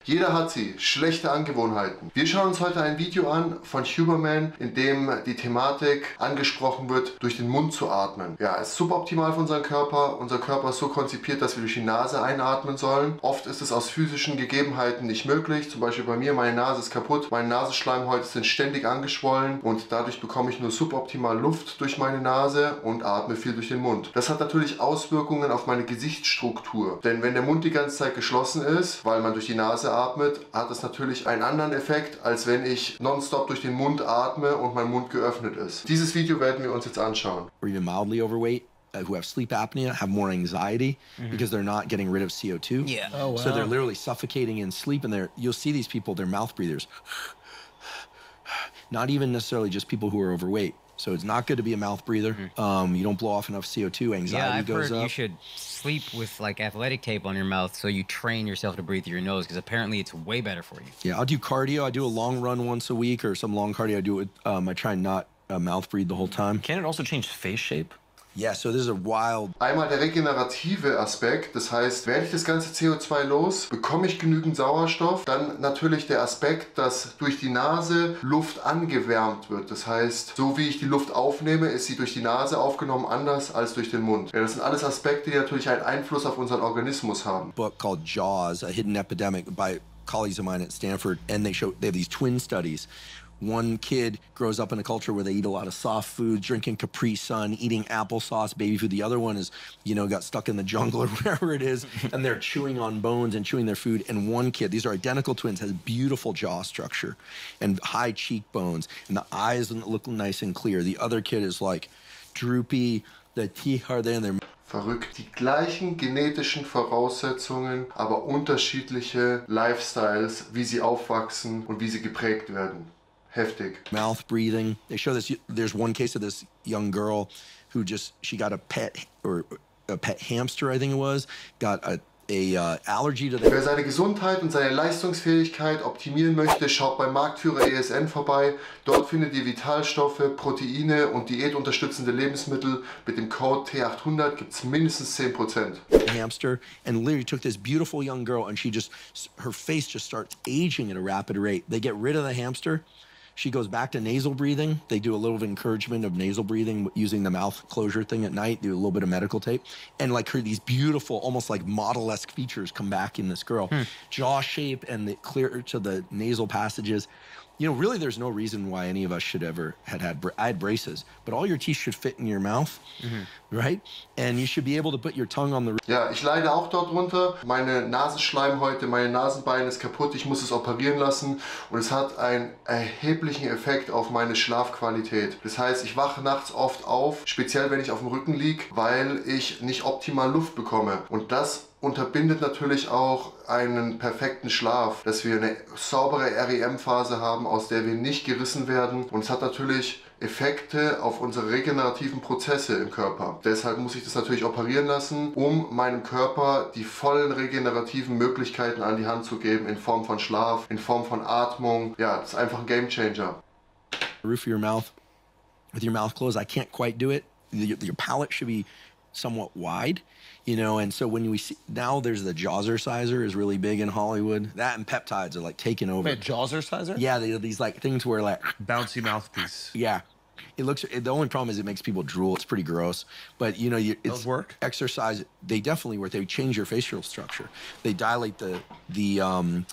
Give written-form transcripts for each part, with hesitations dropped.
Jeder hat sie, schlechte Angewohnheiten. Wir schauen uns heute ein Video an von Huberman, in dem die Thematik angesprochen wird, durch den Mund zu atmen. Ja, es ist suboptimal für unseren Körper. Unser Körper ist so konzipiert, dass wir durch die Nase einatmen sollen. Oft ist es aus physischen Gegebenheiten nicht möglich. Zum Beispiel bei mir, meine Nase ist kaputt, meine Nasenschleimhäute sind ständig angeschwollen und dadurch bekomme ich nur suboptimal Luft durch meine Nase und atme viel durch den Mund. Das hat natürlich Auswirkungen auf meine Gesichtsstruktur, denn wenn der Mund die ganze Zeit geschlossen ist, weil man durch die Nase atmet, hat es natürlich einen anderen Effekt, als wenn ich nonstop durch den Mund atme und mein Mund geöffnet ist. Dieses Video werden wir uns jetzt anschauen. Or even mildly overweight, who have sleep apnea, have more anxiety because they're not getting rid of CO2. Yeah. Oh, wow. So they're literally suffocating in sleep, and you'll see these people, they're mouth breathers. Not even necessarily just people who are overweight. So it's not good to be a mouth breather. You don't blow off enough CO2, anxiety Yeah, I've goes heard up. you should sleep with like athletic tape on your mouth so you train yourself to breathe through your nose, because apparently it's way better for you. Yeah, I'll do cardio. I do a long run once a week or some long cardio. I do it. I try and not mouth breathe the whole time. Can it also change face shape? Yeah, so this is a wild. Einmal der regenerative Aspekt, das heißt, werde ich das ganze CO2 los, bekomme ich genügend Sauerstoff, dann natürlich der Aspekt, dass durch die Nase Luft angewärmt wird. Das heißt, so wie ich die Luft aufnehme, ist sie durch die Nase aufgenommen, anders als durch den Mund. Ja, das sind alles Aspekte, die natürlich einen Einfluss auf unseren Organismus haben. Book called Jaws, a Hidden Epidemic, by colleagues of mine at Stanford, and they have these twin studies. One kid grows up in a culture where they eat a lot of soft food, drinking Capri Sun, eating applesauce, baby food. The other one is, got stuck in the jungle or wherever it is, and they're chewing on bones and chewing their food. And one kid, these are identical twins, has beautiful jaw structure and high cheekbones, and the eyes look nice and clear. The other kid is like droopy, the teeth are there, and they're Verrückt. Die gleichen genetischen Voraussetzungen, aber unterschiedliche Lifestyles, wie sie aufwachsen und wie sie geprägt werden. Heftig. mouth breathing. They show this. There's one case of this young girl who she got a pet hamster, I think it was, got a allergy to the. Wer seine Gesundheit und seine Leistungsfähigkeit optimieren möchte, schaut beim Marktführer ESN vorbei. Dort findet ihr Vitalstoffe, Proteine und diätunterstützende Lebensmittel. Mit dem Code T800 gibt es mindestens 10%. Hamster, and literally took this beautiful young girl, and her face just starts aging at a rapid rate. They get rid of the hamster. She goes back to nasal breathing. They do a little encouragement of nasal breathing using the mouth closure thing at night, do a little bit of medical tape. And like these beautiful, almost like model-esque features come back in this girl. Jaw shape and the clear to the nasal passages. Really there's no reason why any of us should ever I had braces, but all your teeth should fit in your mouth, right? And you should be able to put your tongue on the. Ja, ich leide auch dort drunter. Meine Nasenschleimhäute, meine Nasenbein ist kaputt. Ich muss es operieren lassen und es hat einen erheblichen Effekt auf meine Schlafqualität. Das heißt, ich wache nachts oft auf, speziell wenn ich auf dem Rücken liege, weil ich nicht optimal Luft bekomme. Und das unterbindet natürlich auch einen perfekten Schlaf, dass wir eine saubere REM-Phase haben, aus der wir nicht gerissen werden. Und es hat natürlich Effekte auf unsere regenerativen Prozesse im Körper. Deshalb muss ich das natürlich operieren lassen, um meinem Körper die vollen regenerativen Möglichkeiten an die Hand zu geben, in Form von Schlaf, in Form von Atmung. Ja, das ist einfach ein Gamechanger. Roof of your mouth, with your mouth closed, I can't quite do it. Your palate should be somewhat wide, and so when we see now, there's the Jazzerciser is really big in Hollywood. That and peptides are like taking over. Wait, Jazzerciser? Yeah, these like things where like Bouncy mouthpiece. yeah, the only problem is it makes people drool. It's pretty gross, but it's Those work? exercise. They definitely work. They change your facial structure. They dilate the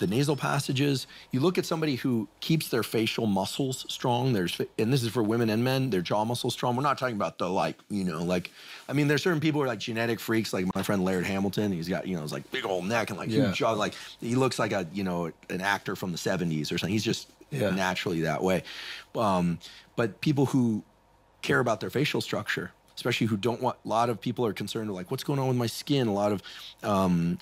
nasal passages. You look at somebody who keeps their facial muscles strong. And this is for women and men, their jaw muscles strong. We're not talking about there's certain people who are like genetic freaks, like my friend Laird Hamilton. He's got, his like big old neck and like huge jaw. Like he looks like an actor from the 70s or something. He's just naturally that way. But people who care about their facial structure, especially who don't want, a lot of people are concerned with like, what's going on with my skin? A lot of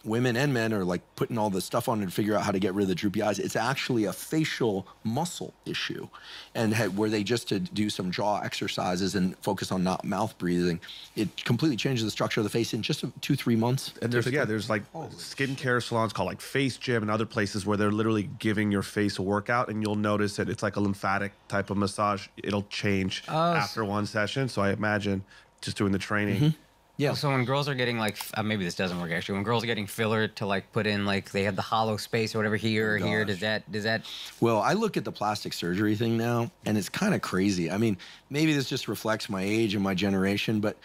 women and men are like putting all this stuff on to figure out how to get rid of the droopy eyes. It's actually a facial muscle issue, and where they just to do some jaw exercises and focus on not mouth breathing, it completely changes the structure of the face in just 2-3 months. And there's like skincare salons called like Face Gym and other places where they're literally giving your face a workout, and you'll notice that it's like a lymphatic type of massage. It'll change after one session. So I imagine just doing the training Yeah. So when girls are getting like, maybe this doesn't work actually. When girls are getting filler to like put in like they have the hollow space or whatever here or here, does that? Well, I look at the plastic surgery thing now, and it's kind of crazy. I mean, maybe this just reflects my age and my generation, but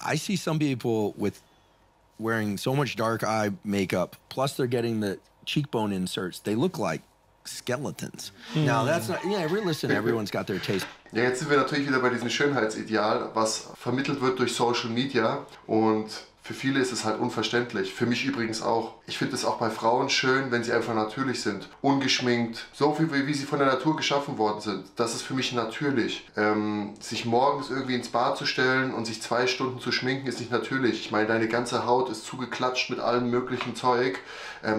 I see some people with wearing so much dark eye makeup, plus they're getting the cheekbone inserts. They look like skeletons. Now that's not, listen, everyone's got their taste. Ja, jetzt sind wir natürlich wieder bei diesem Schönheitsideal, was vermittelt wird durch Social Media, und für viele ist es halt unverständlich. Für mich übrigens auch. Ich finde es auch bei Frauen schön, wenn sie einfach natürlich sind. Ungeschminkt. So viel, wie sie von der Natur geschaffen worden sind. Das ist für mich natürlich. Sich morgens irgendwie ins Bad zu stellen und sich 2 Stunden zu schminken, ist nicht natürlich. Ich meine, deine ganze Haut ist zugeklatscht mit allem möglichen Zeug.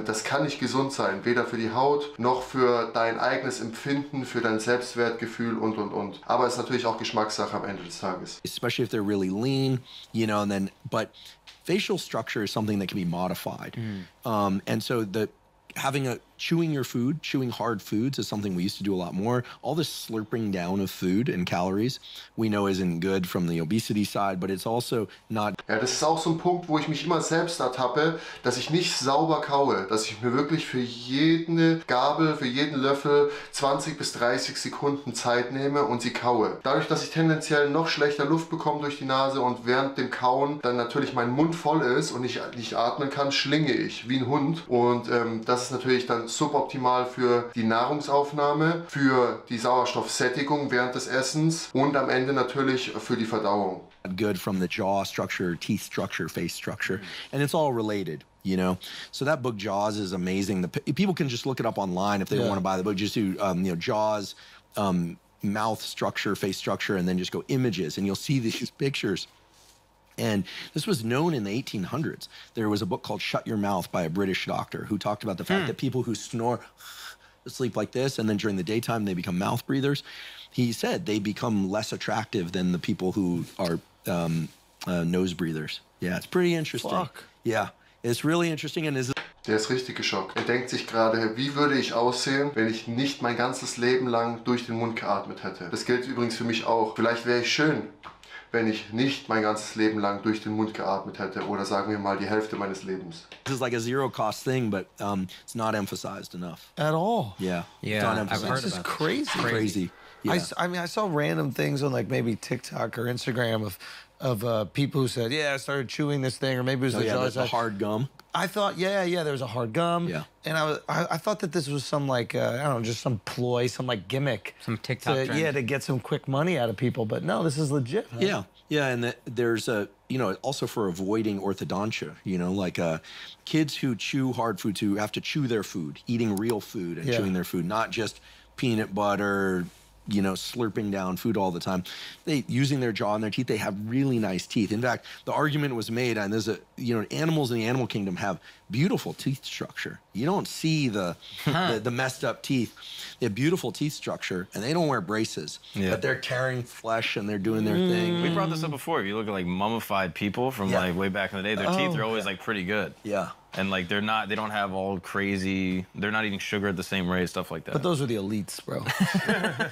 Das kann nicht gesund sein. Weder für die Haut, noch für dein eigenes Empfinden, für dein Selbstwertgefühl und. Aber es ist natürlich auch Geschmackssache am Ende des Tages. Especially if they're really lean, and then, but facial structure is something that can be modified. And so chewing hard foods is something we used to do a lot more. All this slurping down of food and calories we know isn't good from the obesity side, but it's also not. Ja, das ist auch so ein Punkt, wo ich mich immer selbst ertappe, dass ich nicht sauber kaue, dass ich mir wirklich für jede Gabel, für jeden Löffel 20 bis 30 Sekunden Zeit nehme und sie kaue. Dadurch, dass ich tendenziell noch schlechter Luft bekomme durch die Nase und während dem Kauen dann natürlich mein Mund voll ist und ich nicht atmen kann, schlinge ich wie ein Hund, und das ist natürlich dann suboptimal für die Nahrungsaufnahme, für die Sauerstoffsättigung während des Essens und am Ende natürlich für die Verdauung. Good from the jaw structure, teeth structure, face structure, and it's all related. So that book Jaws is amazing. People can just look it up online if they don't want to buy the book. Just do Jaws, mouth structure, face structure, and then just go images, and you'll see these pictures. And this was known in the 1800s. There was a book called Shut Your Mouth by a British doctor who talked about the fact that people who snore sleep like this, and then during the daytime they become mouth breathers. He said they become less attractive than the people who are nose breathers. Yeah, it's pretty interesting. Fuck. Yeah, it's really interesting. And Der ist richtig geschockt. Er denkt sich gerade, wie würde ich aussehen, wenn ich nicht mein ganzes Leben lang durch den Mund geatmet hätte. Das gilt übrigens für mich auch. Vielleicht wäre ich schön, wenn ich nicht mein ganzes Leben lang durch den Mund geatmet hätte, oder sagen wir mal die Hälfte meines Lebens. This is like a zero-cost thing, but it's not emphasized enough. At all. Yeah. Yeah, It's not I've emphasized. heard This is about crazy. Crazy. Yeah. I mean, I saw random things on like maybe TikTok or Instagram of people who said, I started chewing this thing, or maybe it was the hard gum. I thought, there was a hard gum. Yeah. And I thought that this was some like, I don't know, just some ploy, some like gimmick. Some TikTok trend. to get some quick money out of people. But no, this is legit. Huh? Yeah, and there's also for avoiding orthodontia, like kids who chew hard foods, who have to chew their food, eating real food and chewing their food, not just peanut butter, slurping down food all the time. Using their jaw and their teeth, they have really nice teeth. In fact, the argument was made, and there's animals in the animal kingdom have beautiful teeth structure. You don't see the messed up teeth. They have beautiful teeth structure, and they don't wear braces. Yeah. But they're tearing flesh and they're doing their thing. We brought this up before. If you look at like mummified people from like way back in the day, their teeth are always like pretty good. Yeah. And like they don't have all crazy, they're not eating sugar at the same rate, stuff like that. But those are the elites, bro.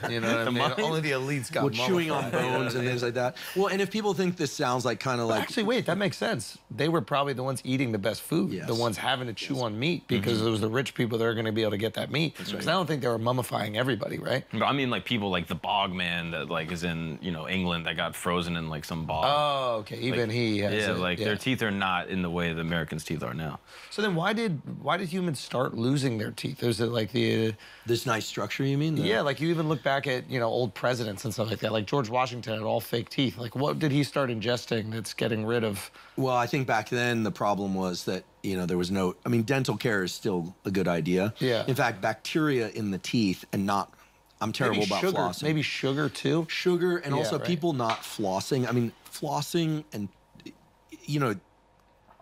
You know what I mean? Only the elites got chewing on bones and things like that. Well, and if people think this sounds like kind of like... Actually, wait, that makes sense. They were probably the ones eating the best food, the ones having to chew on meat, because it was the rich people that are going to be able to get that meat. Because I don't think they were mummifying everybody, right? But I mean, like people like the bog man that like is in England that got frozen in like some bog. Oh, okay. Even he has their teeth are not in the way the Americans' teeth are now. So then why did humans start losing their teeth? There's like this nice structure, you mean? Yeah, like you even look back at old presidents and stuff like that. Like George Washington had all fake teeth. Like what did he start ingesting that's getting rid of? Well, I think back then the problem was that there was no. I mean, dental care is still a good idea. Yeah. In fact, bacteria in the teeth and not. I'm terrible about flossing. Maybe sugar too. Sugar and also people not flossing. I mean, flossing and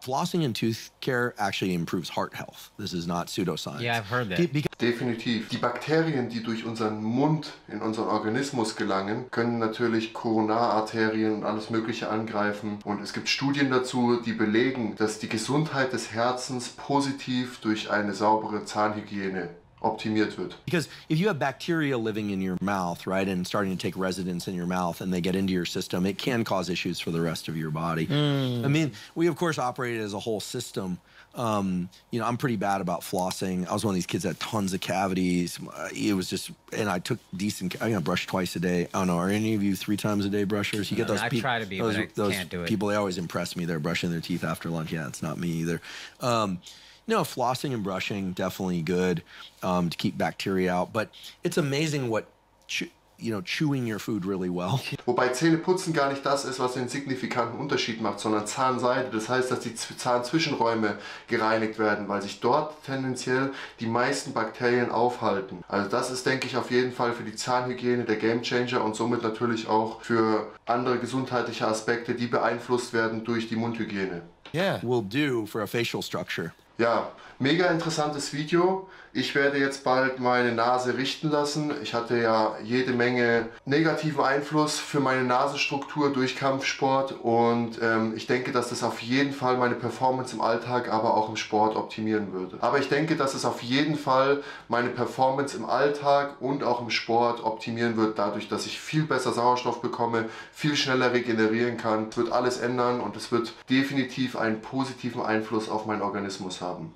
flossing and tooth care actually improves heart health. This is not pseudoscience. Yeah, I've heard that. Definitiv. Die Bakterien, die durch unseren Mund in unseren Organismus gelangen, können natürlich Koronararterien und alles Mögliche angreifen. Und es gibt Studien dazu, die belegen, dass die Gesundheit des Herzens positiv durch eine saubere Zahnhygiene optimiert wird. Because if you have bacteria living in your mouth, right, and starting to take residence in your mouth and they get into your system, it can cause issues for the rest of your body. I mean, we of course operate as a whole system. You know, I'm pretty bad about flossing. I was one of these kids that had tons of cavities. It was just, and I took decent, I brush twice a day. I don't know, are any of you 3 times a day brushers? You get those I try to be, but I can't do it. People, they always impress me. They're brushing their teeth after lunch. Yeah, it's not me either. No, flossing and brushing, definitely good to keep bacteria out. But it's amazing what, chewing your food really well. Wobei Zähneputzen gar nicht das ist, was den signifikanten Unterschied macht, sondern Zahnseide. Das heißt, dass die Zahnzwischenräume gereinigt werden, weil sich dort tendenziell die meisten Bakterien aufhalten. Also das ist, denke ich, auf jeden Fall für die Zahnhygiene der Gamechanger und somit natürlich auch für andere gesundheitliche Aspekte, die beeinflusst werden durch die Mundhygiene. Yeah, will do for a facial structure. Ja, mega interessantes Video. Ich werde jetzt bald meine Nase richten lassen. Ich hatte ja jede Menge negativen Einfluss für meine Nasenstruktur durch Kampfsport und ich denke, dass das auf jeden Fall meine Performance im Alltag, aber auch im Sport optimieren würde. Aber ich denke, dass es auf jeden Fall meine Performance im Alltag und auch im Sport optimieren wird, dadurch, dass ich viel besser Sauerstoff bekomme, viel schneller regenerieren kann. Es wird alles ändern und es wird definitiv einen positiven Einfluss auf meinen Organismus haben.